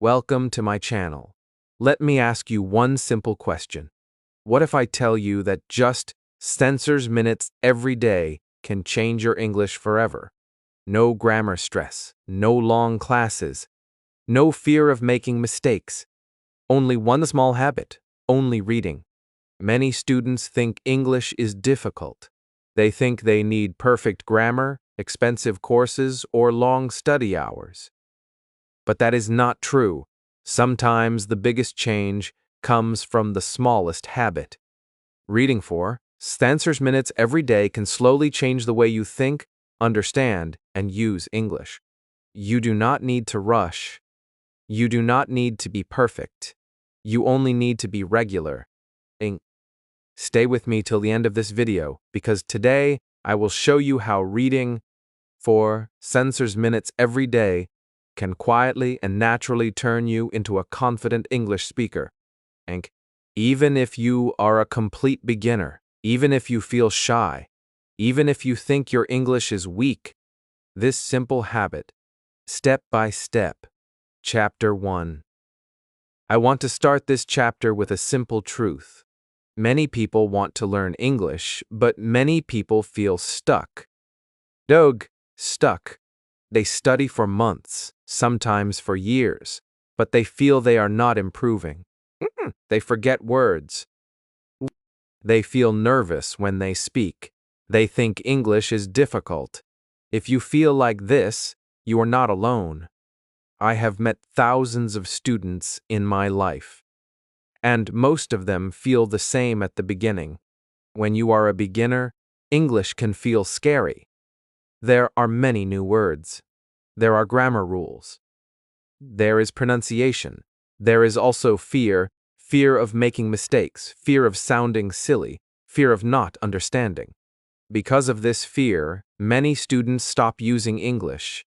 Welcome to my channel. Let me ask you one simple question. What if I tell you that just sensors minutes every day can change your English forever? No grammar stress, no long classes, no fear of making mistakes. Only one small habit, only reading. Many students think English is difficult. They think they need perfect grammar, expensive courses, or long study hours. But that is not true. Sometimes the biggest change comes from the smallest habit. Reading for sensors minutes every day can slowly change the way you think, understand, and use English. You do not need to rush. You do not need to be perfect. You only need to be regular. Stay with me till the end of this video, because today I will show you how reading for sensors minutes every day can quietly and naturally turn you into a confident English speaker. And even if you are a complete beginner, even if you feel shy, even if you think your English is weak, this simple habit, step by step. Chapter 1. I want to start this chapter with a simple truth. Many people want to learn English, but many people feel stuck. Stuck. They study for months, sometimes for years, but they feel they are not improving. They forget words. They feel nervous when they speak. They think English is difficult. If you feel like this, you are not alone. I have met thousands of students in my life, and most of them feel the same at the beginning. When you are a beginner, English can feel scary. There are many new words. There are grammar rules. There is pronunciation. There is also fear of making mistakes, fear of sounding silly, fear of not understanding. Because of this fear, many students stop using English.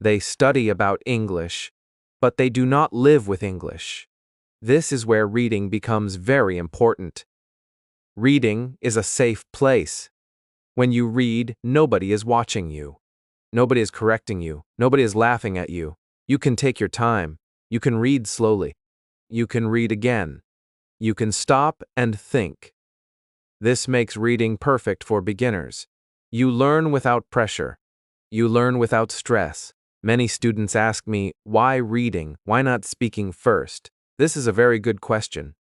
They study about English, but they do not live with English. This is where reading becomes very important. Reading is a safe place. When you read, nobody is watching you. Nobody is correcting you. Nobody is laughing at you. You can take your time. You can read slowly. You can read again. You can stop and think. This makes reading perfect for beginners. You learn without pressure. You learn without stress. Many students ask me, why reading? Why not speaking first? This is a very good question.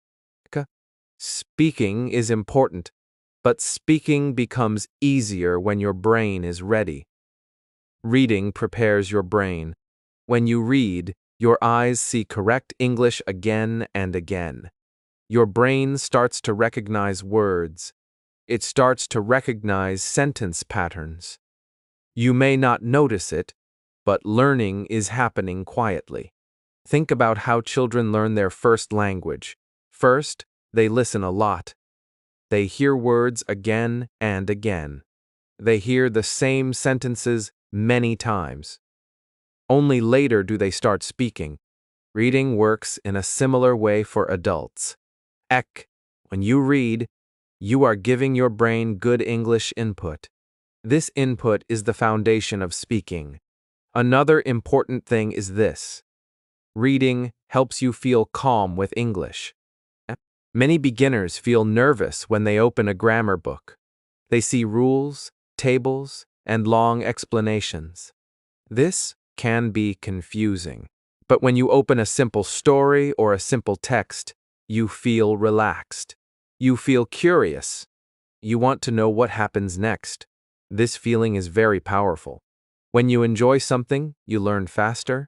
Speaking is important, but speaking becomes easier when your brain is ready. Reading prepares your brain. When you read, your eyes see correct English again and again. Your brain starts to recognize words. It starts to recognize sentence patterns. You may not notice it, but learning is happening quietly. Think about how children learn their first language. First, they listen a lot. They hear words again and again. They hear the same sentences many times. Only later do they start speaking. Reading works in a similar way for adults. When you read, you are giving your brain good English input. This input is the foundation of speaking. Another important thing is this. Reading helps you feel calm with English. Many beginners feel nervous when they open a grammar book. They see rules, tables, and long explanations. This can be confusing. But when you open a simple story or a simple text, you feel relaxed. You feel curious. You want to know what happens next. This feeling is very powerful. When you enjoy something, you learn faster.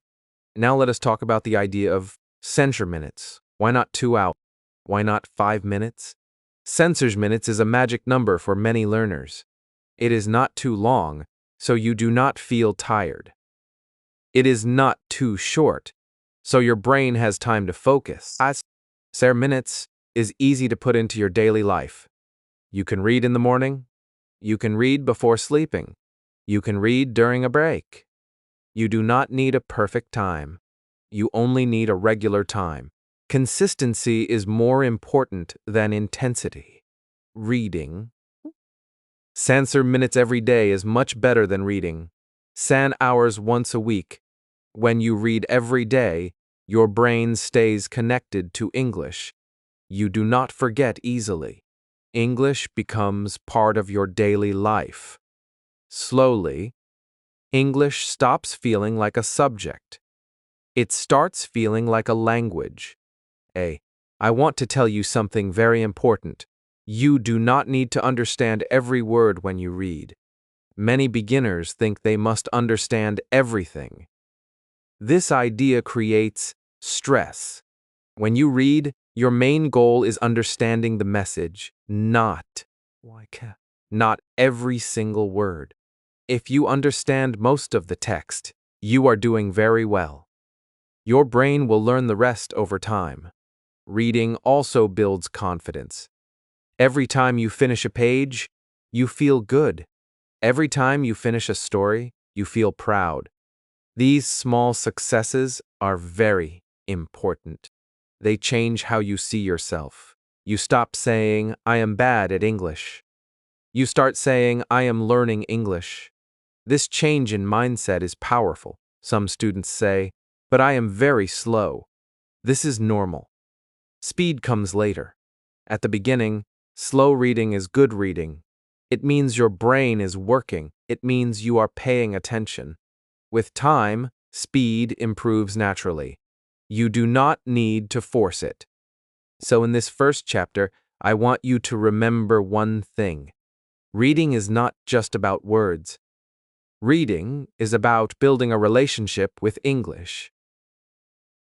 Now let us talk about the idea of censor minutes. Why not 2 hours? Why not 5 minutes? Censors minutes is a magic number for many learners. It is not too long, so you do not feel tired. It is not too short, so your brain has time to focus. Minutes is easy to put into your daily life. You can read in the morning. You can read before sleeping. You can read during a break. You do not need a perfect time. You only need a regular time. Consistency is more important than intensity. Reading. Censor minutes every day is much better than reading. San hours once a week. When you read every day, your brain stays connected to English. You do not forget easily. English becomes part of your daily life. Slowly, English stops feeling like a subject. It starts feeling like a language. I want to tell you something very important. You do not need to understand every word when you read. Many beginners think they must understand everything. This idea creates stress. When you read, your main goal is understanding the message, not every single word. If you understand most of the text, you are doing very well. Your brain will learn the rest over time. Reading also builds confidence. Every time you finish a page, you feel good. Every time you finish a story, you feel proud. These small successes are very important. They change how you see yourself. You stop saying, "I am bad at English." You start saying, "I am learning English." This change in mindset is powerful. Some students say, "But I am very slow." This is normal. Speed comes later. At the beginning, slow reading is good reading. It means your brain is working. It means you are paying attention. With time, speed improves naturally. You do not need to force it. So in this first chapter, I want you to remember one thing. Reading is not just about words. Reading is about building a relationship with English.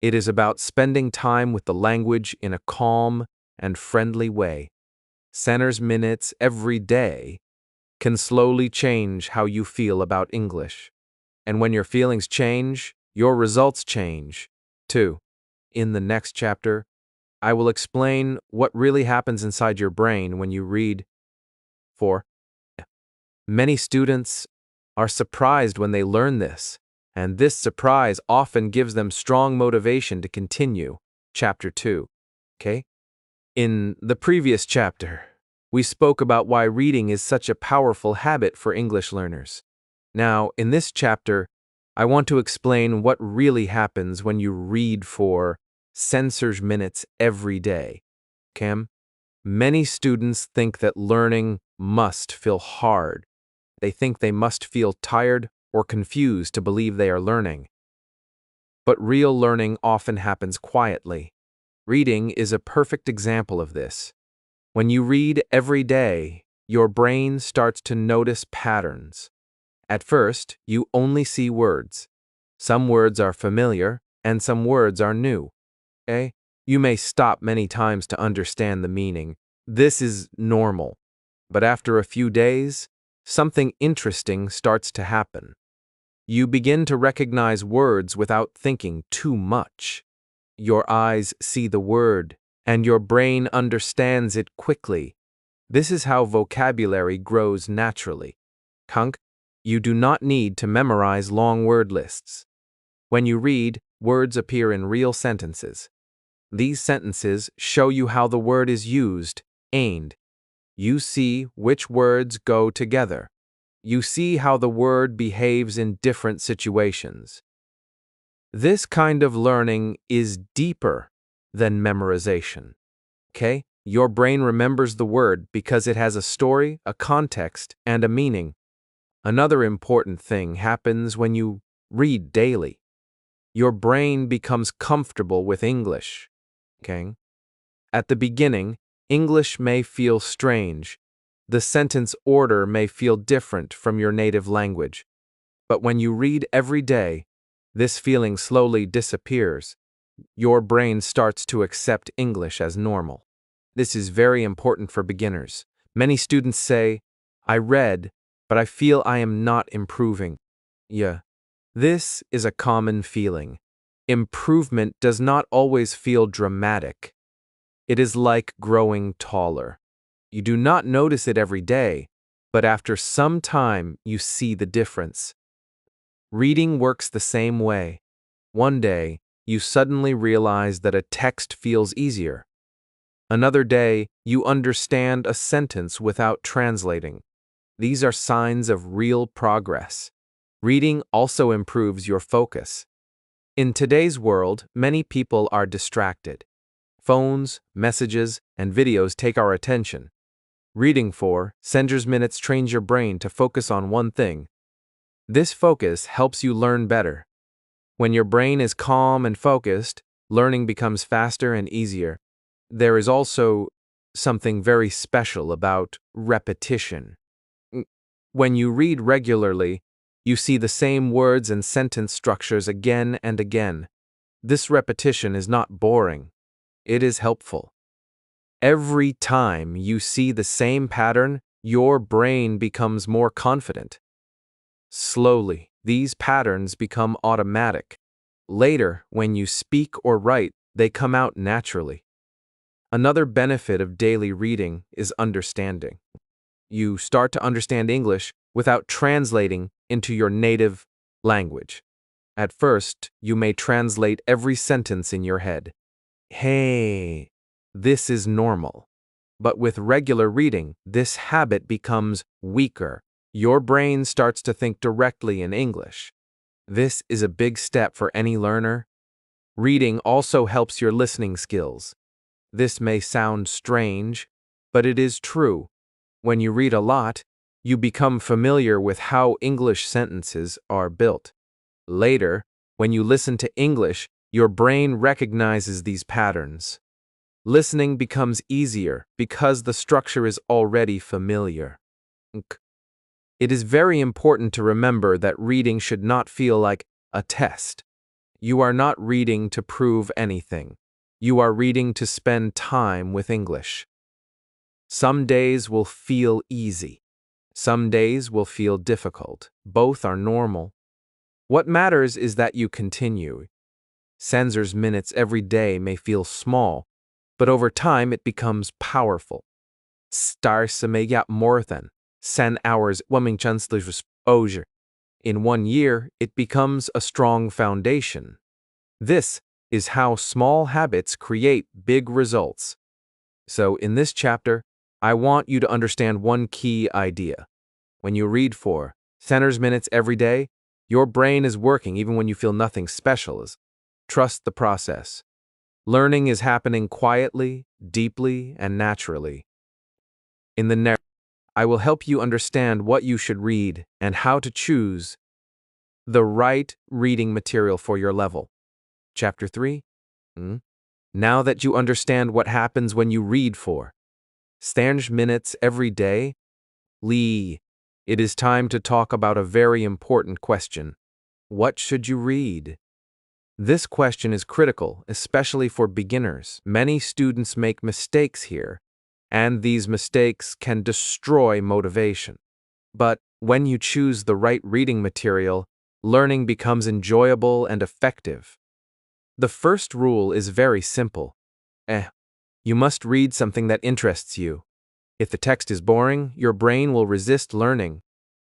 It is about spending time with the language in a calm and friendly way. Center's minutes every day can slowly change how you feel about English. And when your feelings change, your results change, too. In the next chapter, I will explain what really happens inside your brain when you read. 4. Many students are surprised when they learn this, and this surprise often gives them strong motivation to continue. Chapter 2. Okay? In the previous chapter, we spoke about why reading is such a powerful habit for English learners. Now, in this chapter, I want to explain what really happens when you read for Sensors minutes every day. Cam? Many students think that learning must feel hard. They think they must feel tired or confused to believe they are learning. But real learning often happens quietly. Reading is a perfect example of this. When you read every day, your brain starts to notice patterns. At first, you only see words. Some words are familiar, and some words are new. You may stop many times to understand the meaning. This is normal. But after a few days, something interesting starts to happen. You begin to recognize words without thinking too much. Your eyes see the word, and your brain understands it quickly. This is how vocabulary grows naturally. You do not need to memorize long word lists. When you read, words appear in real sentences. These sentences show you how the word is used, and you see which words go together. You see how the word behaves in different situations. This kind of learning is deeper than memorization. Your brain remembers the word because it has a story, a context, and a meaning. Another important thing happens when you read daily. Your brain becomes comfortable with English. At the beginning, English may feel strange. The sentence order may feel different from your native language. But when you read every day, this feeling slowly disappears. Your brain starts to accept English as normal. This is very important for beginners. Many students say, "I read, but I feel I am not improving." This is a common feeling. Improvement does not always feel dramatic. It is like growing taller. You do not notice it every day, but after some time you see the difference. Reading works the same way. One day, you suddenly realize that a text feels easier. Another day, you understand a sentence without translating. These are signs of real progress. Reading also improves your focus. In today's world, many people are distracted. Phones, messages, and videos take our attention. Reading for Sender's Minutes trains your brain to focus on one thing. This focus helps you learn better. When your brain is calm and focused, learning becomes faster and easier. There is also something very special about repetition. When you read regularly, you see the same words and sentence structures again and again. This repetition is not boring. It is helpful. Every time you see the same pattern, your brain becomes more confident. Slowly, these patterns become automatic. Later, when you speak or write, they come out naturally. Another benefit of daily reading is understanding. You start to understand English without translating into your native language. At first, you may translate every sentence in your head. Hey, this is normal. But with regular reading, this habit becomes weaker. Your brain starts to think directly in English. This is a big step for any learner. Reading also helps your listening skills. This may sound strange, but it is true. When you read a lot, you become familiar with how English sentences are built. Later, when you listen to English, your brain recognizes these patterns. Listening becomes easier because the structure is already familiar. It is very important to remember that reading should not feel like a test. You are not reading to prove anything. You are reading to spend time with English. Some days will feel easy. Some days will feel difficult. Both are normal. What matters is that you continue. Sender's minutes every day may feel small, but over time it becomes powerful. More than 10 hours exposure. In 1 year, it becomes a strong foundation. This is how small habits create big results. So in this chapter, I want you to understand one key idea. When you read for Sender's Minutes every day, your brain is working even when you feel nothing special is. Trust the process. Learning is happening quietly, deeply, and naturally. In the narrative, I will help you understand what you should read and how to choose the right reading material for your level. Chapter 3. Now that you understand what happens when you read for Sender's Minutes every day, it is time to talk about a very important question. What should you read? This question is critical, especially for beginners. Many students make mistakes here, and these mistakes can destroy motivation. But when you choose the right reading material, learning becomes enjoyable and effective. The first rule is very simple. You must read something that interests you. If the text is boring, your brain will resist learning.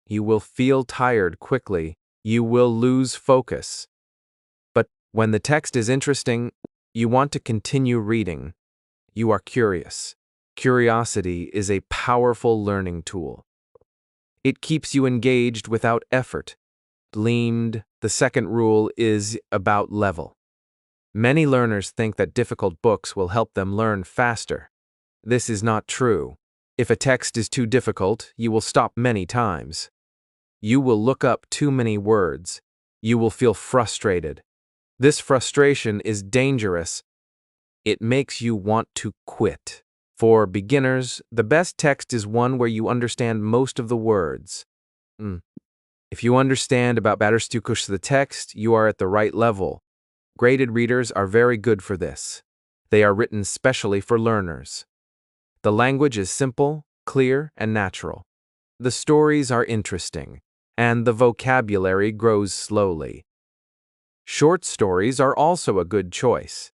You will feel tired quickly. You will lose focus. But when the text is interesting, you want to continue reading. You are curious. Curiosity is a powerful learning tool. It keeps you engaged without effort. The second rule is about level. Many learners think that difficult books will help them learn faster. This is not true. If a text is too difficult, you will stop many times. You will look up too many words. You will feel frustrated. This frustration is dangerous. It makes you want to quit. For beginners, the best text is one where you understand most of the words. If you understand about the text, you are at the right level. Graded readers are very good for this. They are written specially for learners. The language is simple, clear, and natural. The stories are interesting, and the vocabulary grows slowly. Short stories are also a good choice.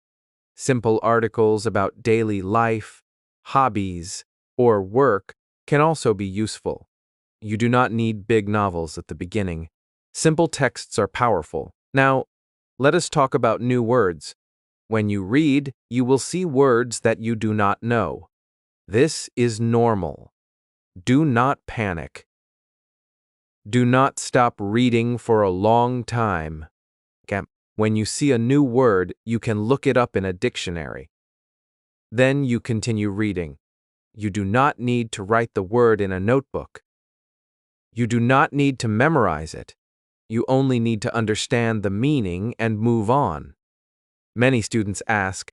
Simple articles about daily life, hobbies, or work can also be useful. You do not need big novels at the beginning. Simple texts are powerful. Now, let us talk about new words. When you read, you will see words that you do not know. This is normal. Do not panic. Do not stop reading for a long time. When you see a new word, you can look it up in a dictionary. Then you continue reading. You do not need to write the word in a notebook. You do not need to memorize it. You only need to understand the meaning and move on. Many students ask,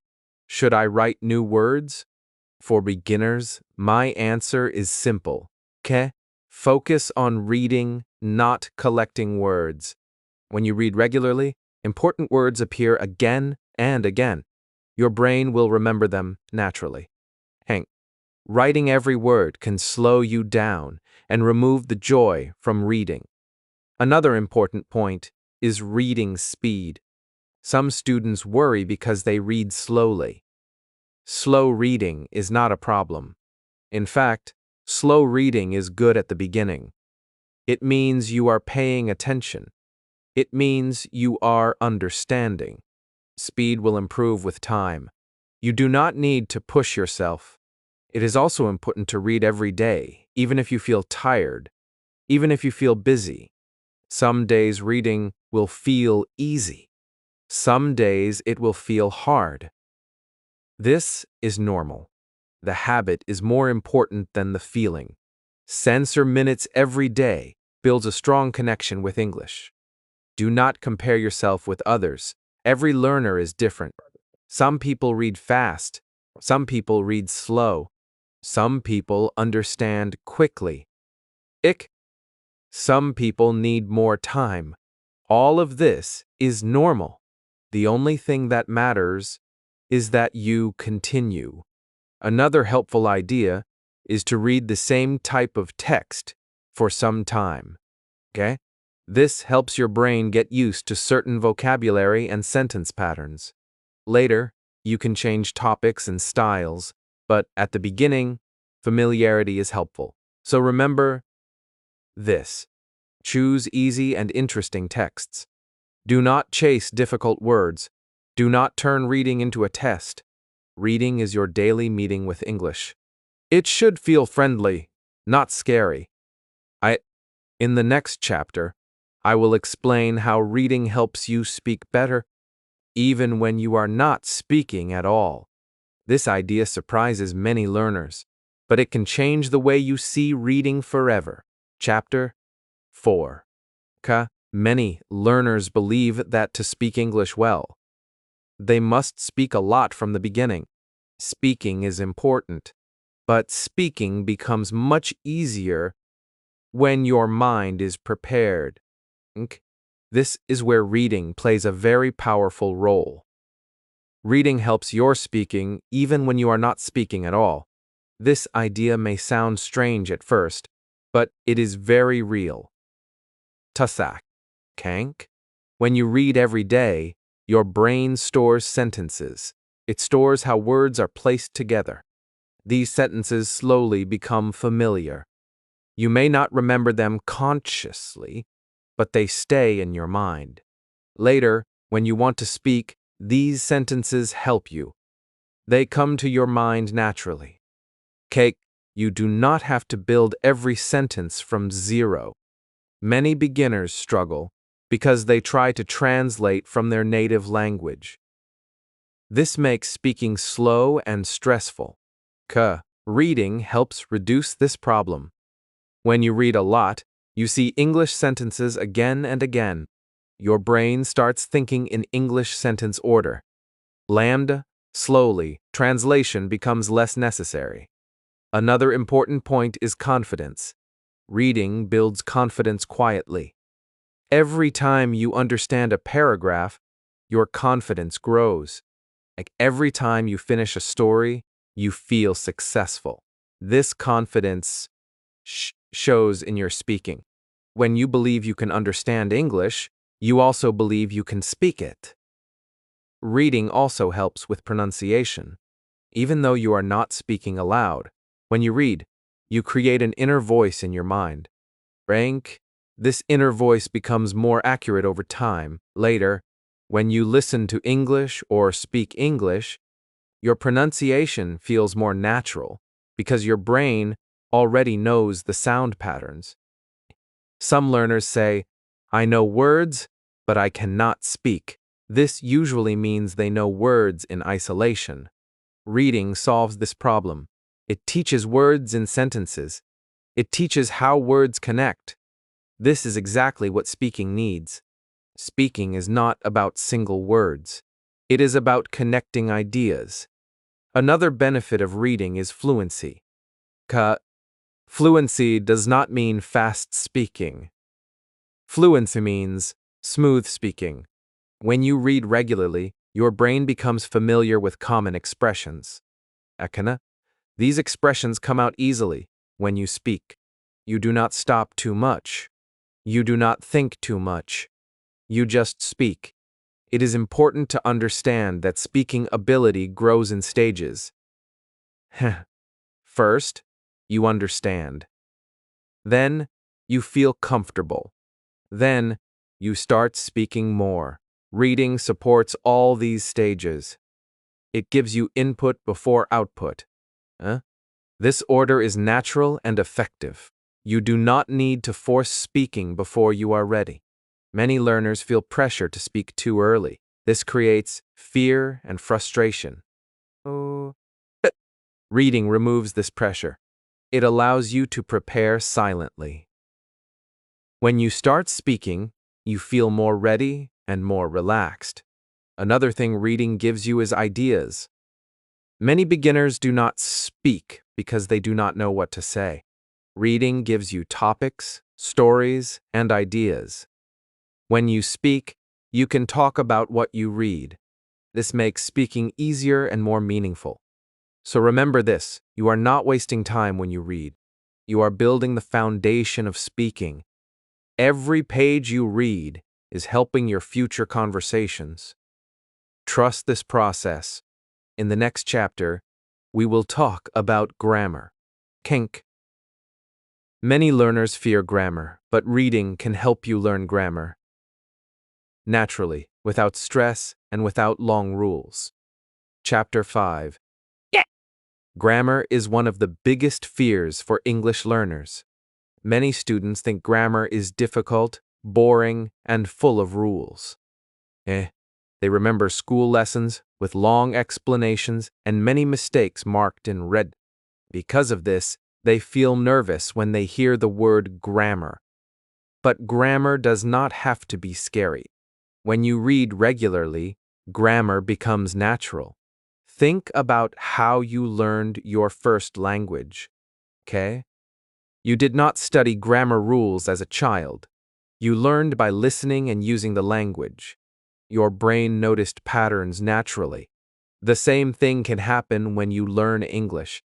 should I write new words? For beginners, my answer is simple. Focus on reading, not collecting words. When you read regularly, important words appear again and again. Your brain will remember them naturally. Writing every word can slow you down and remove the joy from reading. Another important point is reading speed. Some students worry because they read slowly. Slow reading is not a problem. In fact, slow reading is good at the beginning. It means you are paying attention. It means you are understanding. Speed will improve with time. You do not need to push yourself. It is also important to read every day, even if you feel tired, even if you feel busy. Some days reading will feel easy. Some days it will feel hard. This is normal. The habit is more important than the feeling. Censor minutes every day builds a strong connection with English. Do not compare yourself with others. Every learner is different. Some people read fast. Some people read slow. Some people understand quickly. Some people need more time. All of this is normal. The only thing that matters is that you continue. Another helpful idea is to read the same type of text for some time. This helps your brain get used to certain vocabulary and sentence patterns. Later, you can change topics and styles, but at the beginning, familiarity is helpful. So remember this. Choose easy and interesting texts. Do not chase difficult words. Do not turn reading into a test. Reading is your daily meeting with English. It should feel friendly, not scary. In the next chapter, I will explain how reading helps you speak better, even when you are not speaking at all. This idea surprises many learners, but it can change the way you see reading forever. Chapter 4. Many learners believe that to speak English well, they must speak a lot from the beginning. Speaking is important, but speaking becomes much easier when your mind is prepared. This is where reading plays a very powerful role. Reading helps your speaking even when you are not speaking at all. This idea may sound strange at first, but it is very real. Tasak. When you read every day, your brain stores sentences. It stores how words are placed together. These sentences slowly become familiar. You may not remember them consciously, but they stay in your mind. Later, when you want to speak, these sentences help you. They come to your mind naturally. You do not have to build every sentence from zero. Many beginners struggle because they try to translate from their native language. This makes speaking slow and stressful. Reading helps reduce this problem. When you read a lot, you see English sentences again and again. Your brain starts thinking in English sentence order. Slowly, translation becomes less necessary. Another important point is confidence. Reading builds confidence quietly. Every time you understand a paragraph, your confidence grows. Every time you finish a story, you feel successful. This confidence shows in your speaking. When you believe you can understand English, you also believe you can speak it. Reading also helps with pronunciation. Even though you are not speaking aloud, when you read, you create an inner voice in your mind. This inner voice becomes more accurate over time. Later, when you listen to English or speak English, your pronunciation feels more natural because your brain already knows the sound patterns. Some learners say, I know words, but I cannot speak. This usually means they know words in isolation. Reading solves this problem. It teaches words in sentences. It teaches how words connect. This is exactly what speaking needs. Speaking is not about single words. It is about connecting ideas. Another benefit of reading is fluency. Fluency does not mean fast speaking. Fluency means smooth speaking. When you read regularly, your brain becomes familiar with common expressions. These expressions come out easily when you speak. You do not stop too much. You do not think too much. You just speak. It is important to understand that speaking ability grows in stages. First, you understand. Then, you feel comfortable. Then, you start speaking more. Reading supports all these stages. It gives you input before output. This order is natural and effective. You do not need to force speaking before you are ready. Many learners feel pressure to speak too early. This creates fear and frustration. Reading removes this pressure. It allows you to prepare silently. When you start speaking, you feel more ready and more relaxed. Another thing reading gives you is ideas. Many beginners do not speak because they do not know what to say. Reading gives you topics, stories, and ideas. When you speak, you can talk about what you read. This makes speaking easier and more meaningful. So remember this, you are not wasting time when you read. You are building the foundation of speaking. Every page you read is helping your future conversations. Trust this process. In the next chapter, we will talk about grammar. Many learners fear grammar, but reading can help you learn grammar naturally, without stress and without long rules. Chapter 5. Grammar is one of the biggest fears for English learners. Many students think grammar is difficult, boring, and full of rules. They remember school lessons with long explanations and many mistakes marked in red. Because of this, they feel nervous when they hear the word grammar. But grammar does not have to be scary. When you read regularly, grammar becomes natural. Think about how you learned your first language. You did not study grammar rules as a child. You learned by listening and using the language. Your brain noticed patterns naturally. The same thing can happen when you learn English.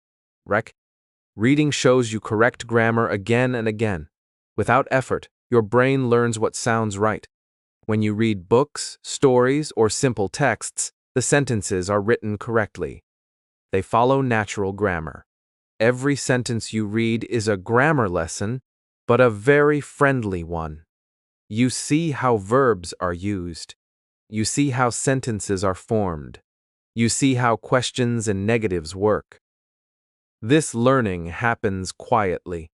Reading shows you correct grammar again and again. Without effort, your brain learns what sounds right. When you read books, stories, or simple texts, the sentences are written correctly. They follow natural grammar. Every sentence you read is a grammar lesson, but a very friendly one. You see how verbs are used. You see how sentences are formed. You see how questions and negatives work. This learning happens quietly.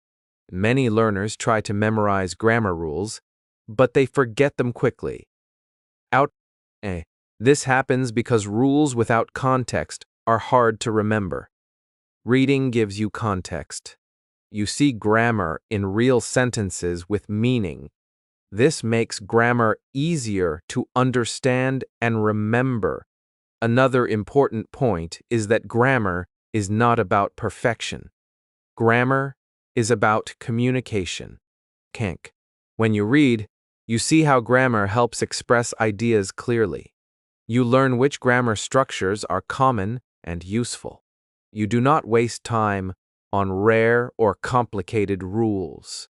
Many learners try to memorize grammar rules, but they forget them quickly. This happens because rules without context are hard to remember. Reading gives you context. You see grammar in real sentences with meaning. This makes grammar easier to understand and remember. Another important point is that grammar is not about perfection. Grammar is about communication. When you read, you see how grammar helps express ideas clearly. You learn which grammar structures are common and useful. You do not waste time on rare or complicated rules.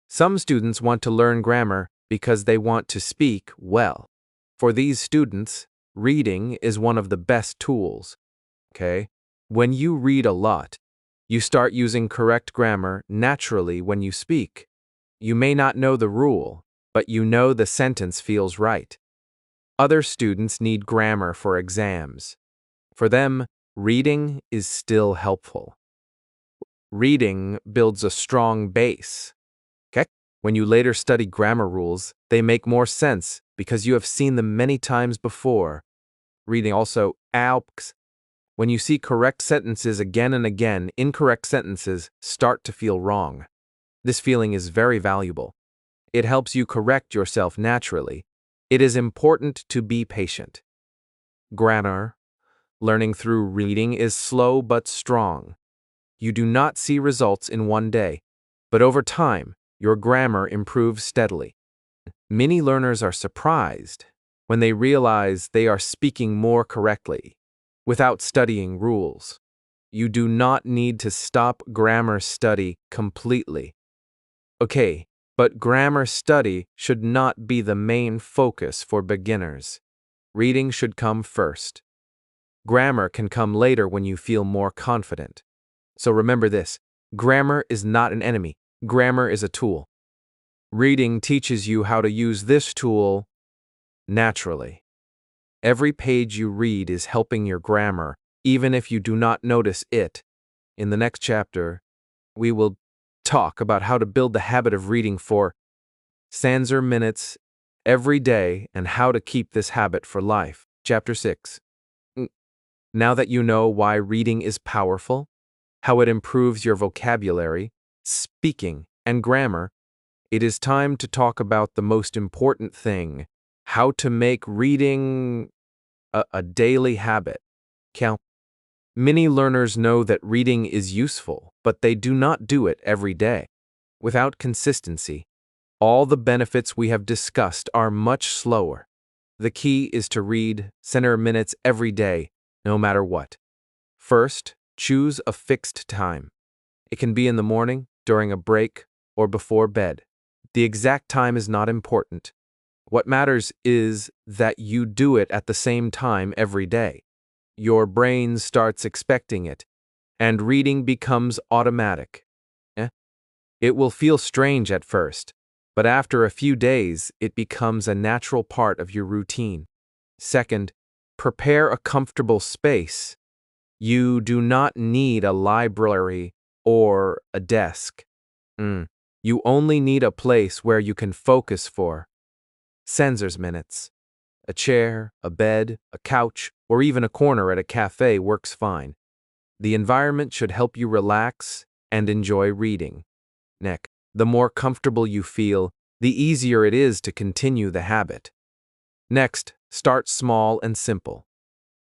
Some students want to learn grammar because they want to speak well. For these students, reading is one of the best tools. When you read a lot, you start using correct grammar naturally when you speak. You may not know the rule, but you know the sentence feels right. Other students need grammar for exams. For them, reading is still helpful. Reading builds a strong base. When you later study grammar rules, they make more sense because you have seen them many times before. Reading also helps. When you see correct sentences again and again, incorrect sentences start to feel wrong. This feeling is very valuable. It helps you correct yourself naturally. It is important to be patient. Grammar. Learning through reading is slow but strong. You do not see results in one day, but over time, your grammar improves steadily. Many learners are surprised when they realize they are speaking more correctly without studying rules. You do not need to stop grammar study completely. Okay, but grammar study should not be the main focus for beginners. Reading should come first. Grammar can come later when you feel more confident. So remember this, grammar is not an enemy. Grammar is a tool. Reading teaches you how to use this tool naturally. Every page you read is helping your grammar, even if you do not notice it. In the next chapter, we will talk about how to build the habit of reading for Sanser minutes every day and how to keep this habit for life. Chapter 6. Now that you know why reading is powerful, how it improves your vocabulary, speaking, and grammar, it is time to talk about the most important thing, how to make reading a daily habit. Many learners know that reading is useful, but they do not do it every day. Without consistency, all the benefits we have discussed are much slower. The key is to read center minutes every day, no matter what. First, choose a fixed time. It can be in the morning, during a break, or before bed. The exact time is not important. What matters is that you do it at the same time every day. Your brain starts expecting it, and reading becomes automatic. It will feel strange at first, but after a few days, it becomes a natural part of your routine. Second, prepare a comfortable space. You do not need a library or a desk. You only need a place where you can focus for Sanser's minutes. A chair, a bed, a couch, or even a corner at a cafe works fine. The environment should help you relax and enjoy reading. The more comfortable you feel, the easier it is to continue the habit. Next, start small and simple.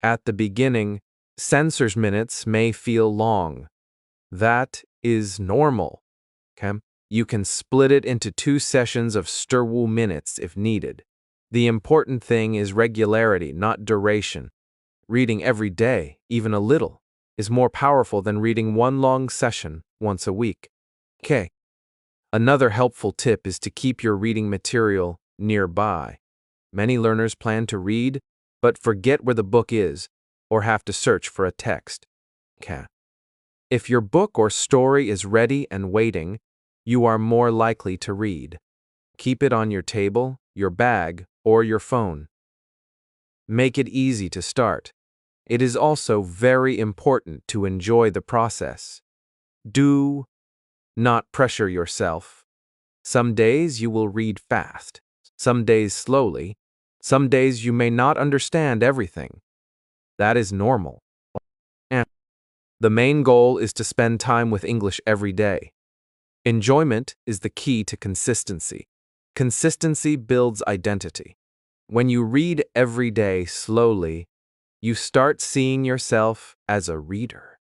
At the beginning, Sanser's minutes may feel long. That is normal. You can split it into 2 sessions of Sturwu minutes if needed. The important thing is regularity, not duration. Reading every day, even a little, is more powerful than reading one long session once a week. Another helpful tip is to keep your reading material nearby. Many learners plan to read, but forget where the book is, or have to search for a text. If your book or story is ready and waiting, you are more likely to read. Keep it on your table, your bag, or your phone. Make it easy to start. It is also very important to enjoy the process. Do not pressure yourself. Some days you will read fast, some days slowly, some days you may not understand everything. That is normal. The main goal is to spend time with English every day. Enjoyment is the key to consistency. Consistency builds identity. When you read every day slowly, you start seeing yourself as a reader.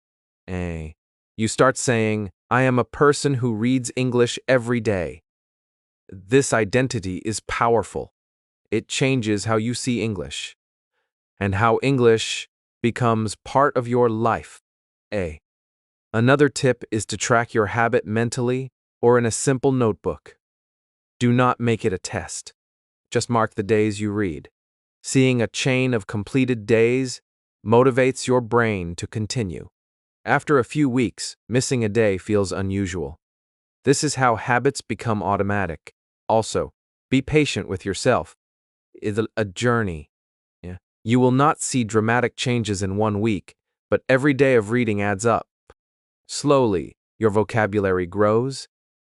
You start saying, I am a person who reads English every day. This identity is powerful. It changes how you see English and how English becomes part of your life. Another tip is to track your habit mentally or in a simple notebook. Do not make it a test. Just mark the days you read. Seeing a chain of completed days motivates your brain to continue. After a few weeks, missing a day feels unusual. This is how habits become automatic. Also, be patient with yourself. It's a journey. You will not see dramatic changes in 1 week, but every day of reading adds up. Slowly, your vocabulary grows,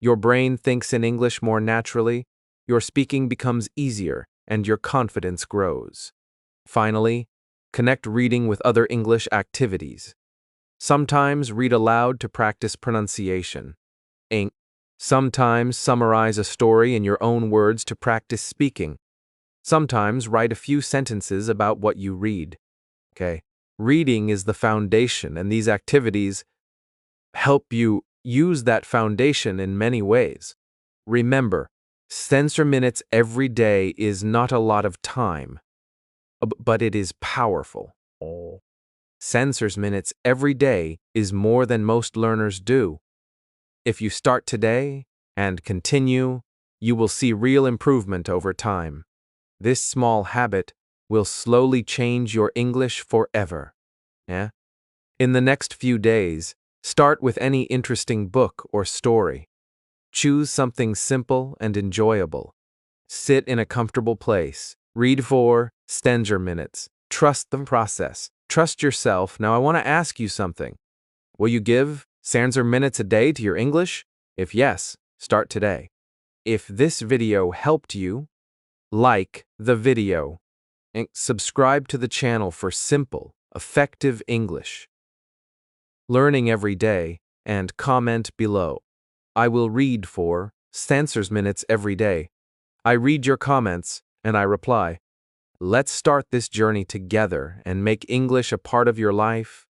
your brain thinks in English more naturally, your speaking becomes easier, and your confidence grows. Finally, connect reading with other English activities. Sometimes read aloud to practice pronunciation. Sometimes summarize a story in your own words to practice speaking. Sometimes write a few sentences about what you read. Okay? Reading is the foundation, and these activities help you use that foundation in many ways. Remember, censor minutes every day is not a lot of time, but it is powerful. Censors minutes every day is more than most learners do. If you start today and continue, you will see real improvement over time. This small habit will slowly change your English forever. Yeah? In the next few days, start with any interesting book or story. Choose something simple and enjoyable. Sit in a comfortable place. Read for Stenger minutes. Trust the process. Trust yourself. Now I want to ask you something. Will you give Stenger minutes a day to your English? If yes, start today. If this video helped you, like the video and subscribe to the channel for simple, effective English. Learning every day, and comment below. I will read for Stenger minutes every day. I read your comments and I reply. Let's start this journey together and make English a part of your life